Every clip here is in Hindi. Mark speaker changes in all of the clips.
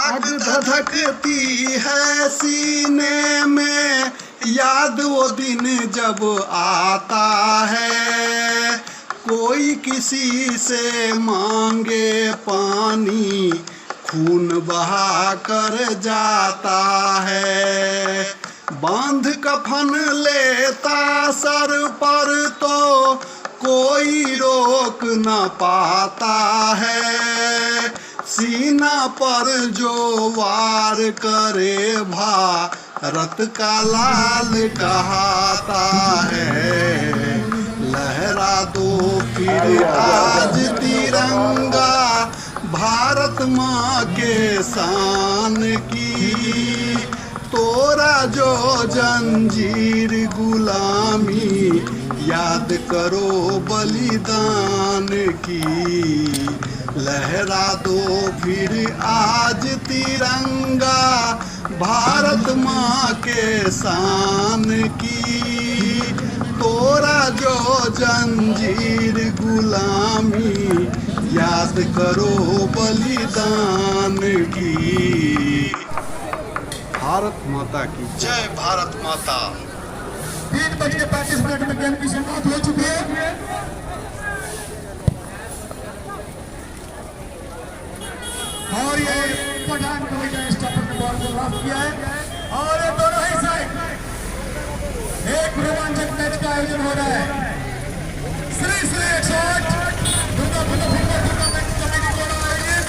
Speaker 1: आग धधकती है सीने में, याद वो दिन जब आता है। कोई किसी से मांगे पानी, खून बहा कर जाता है। बांध कफन लेता सर पर तो कोई रोक न पाता है। सीना पर जो वार करे भारत का लाल कहता है। लहरा दो फिर आज तिरंगा, भारत माँ के शान की। तोरा जो जंजीर गुलामी, याद करो बलिदान की। लहरा दो फिर आज तिरंगा, भारत माँ के शान की। तोरा जो जंजीर गुलामी, याद करो बलिदान की। भारत माता की जय। भारत माता।
Speaker 2: 3:35 में गेम की शुरुआत हो चुकी है और ये पठान कवि ने स्टॉपर ने बॉल को क्रॉस किया है और ये दोनों ही साइड एक रोमांचक मैच का आयोजन हो रहा है। Shri 108 Durga football tournament committee द्वारा आयोजित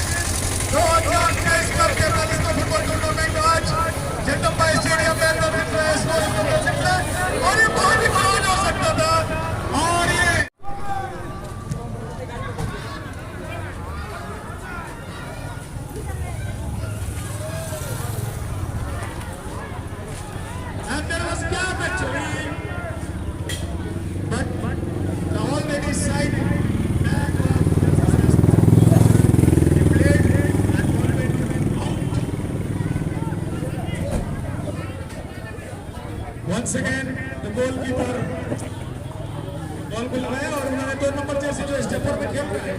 Speaker 2: 2023 कप के फुटबॉल टूर्नामेंट आज जगदम्बा स्टेडियम में और ये बहुत ही बड़ा हो सकता था। और ये and there was gap actually, but the already side back played and ball went out. Once again the goalkeeper ball को लगाया और उन्होंने 2 नंबर जैसे जो स्टेपर में खेल रहा है